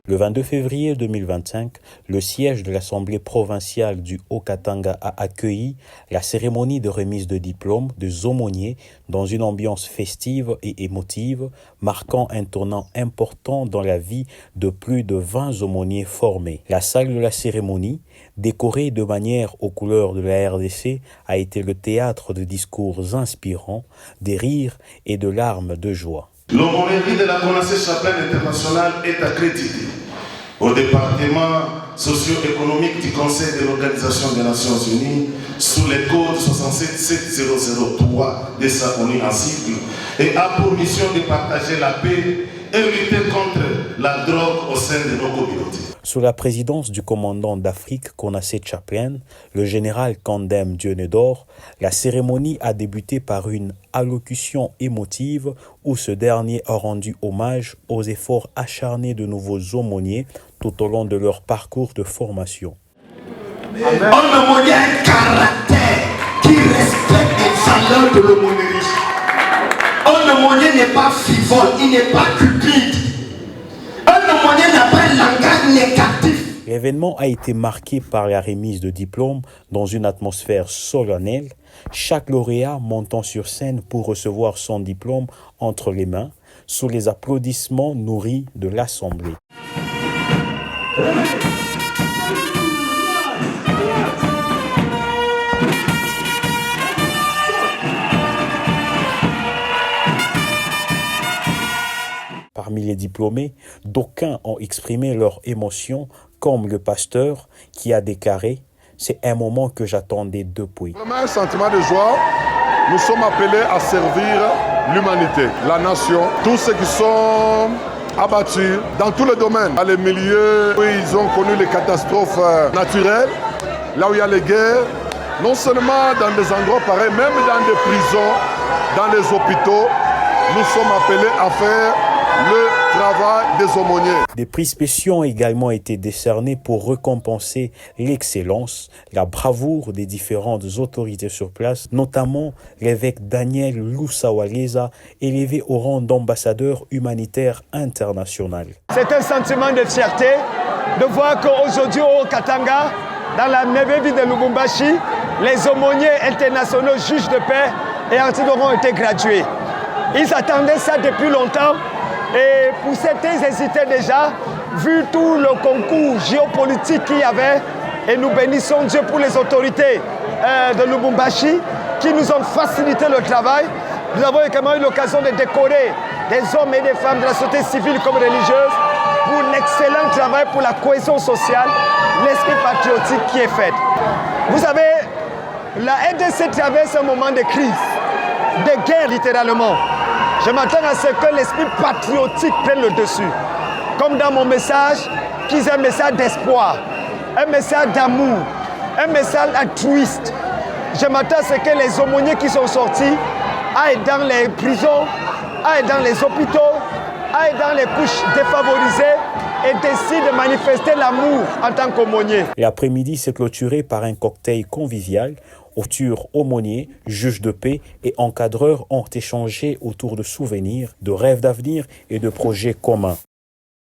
Le 22 février 2025, le siège de l'Assemblée provinciale du Haut-Katanga a accueilli la cérémonie de remise de diplôme des aumôniers dans une ambiance festive et émotive, marquant un tournant important dans la vie de plus de 20 aumôniers formés. La salle de la cérémonie, décorée de manière aux couleurs de la RDC, a été le théâtre de discours inspirants, des rires et de larmes de joie. L'aumônerie de la Konasé Chaplaine Internationale est accréditée au département socio-économique du Conseil de l'Organisation des Nations Unies sous les codes 67703 de sa ONU en cycle et a pour mission de partager la paix et lutter contre la drogue au sein de nos communautés. Sous la présidence du commandant d'Afrique Konasé Chaplaine, le général Kandem Dionedor, la cérémonie a débuté par une allocution émotive où ce dernier a rendu hommage aux efforts acharnés de nouveaux aumôniers tout au long de leur parcours de formation. Un aumônier a un caractère qui respecte les valeurs de l'aumônerie. Un aumônier n'est pas frivole, il n'est pas cupide. Un aumônier n'a pas un langage négatif. L'événement a été marqué par la remise de diplômes dans une atmosphère solennelle, chaque lauréat montant sur scène pour recevoir son diplôme entre les mains, sous les applaudissements nourris de l'Assemblée. Parmi les diplômés, d'aucuns ont exprimé leur émotion, comme le pasteur qui a déclaré « C'est un moment que j'attendais depuis ». Vraiment un sentiment de joie. Nous sommes appelés à servir l'humanité, la nation, tous ceux qui sont abattus dans tous les domaines. Dans les milieux où ils ont connu les catastrophes naturelles, là où il y a les guerres, non seulement dans des endroits pareils, même dans des prisons, dans les hôpitaux, nous sommes appelés à faire le travail des aumôniers. Des prix spéciaux ont également été décernés pour récompenser l'excellence, la bravoure des différentes autorités sur place, notamment l'évêque Daniel Lusawaleza, élevé au rang d'ambassadeur humanitaire international. C'est un sentiment de fierté de voir qu'aujourd'hui au Katanga, dans la neuvième ville de Lubumbashi, les aumôniers internationaux juges de paix et antidotes ont été gradués. Ils attendaient ça depuis longtemps. Et pour certains hésitaient déjà, vu tout le concours géopolitique qu'il y avait, et nous bénissons Dieu pour les autorités de Lubumbashi qui nous ont facilité le travail. Nous avons également eu l'occasion de décorer des hommes et des femmes de la société civile comme religieuse pour l'excellent travail pour la cohésion sociale, l'esprit patriotique qui est fait. Vous savez, la RDC traverse un moment de crise, de guerre littéralement. Je m'attends à ce que l'esprit patriotique prenne le dessus. Comme dans mon message, qui est un message d'espoir, un message d'amour, un message altruiste. Je m'attends à ce que les aumôniers qui sont sortis aillent dans les prisons, aillent dans les hôpitaux, aillent dans les couches défavorisées et décident de manifester l'amour en tant qu'aumônier. L'après-midi s'est clôturé par un cocktail convivial. Autour aumôniers, juges de paix et encadreurs ont échangé autour de souvenirs, de rêves d'avenir et de projets communs.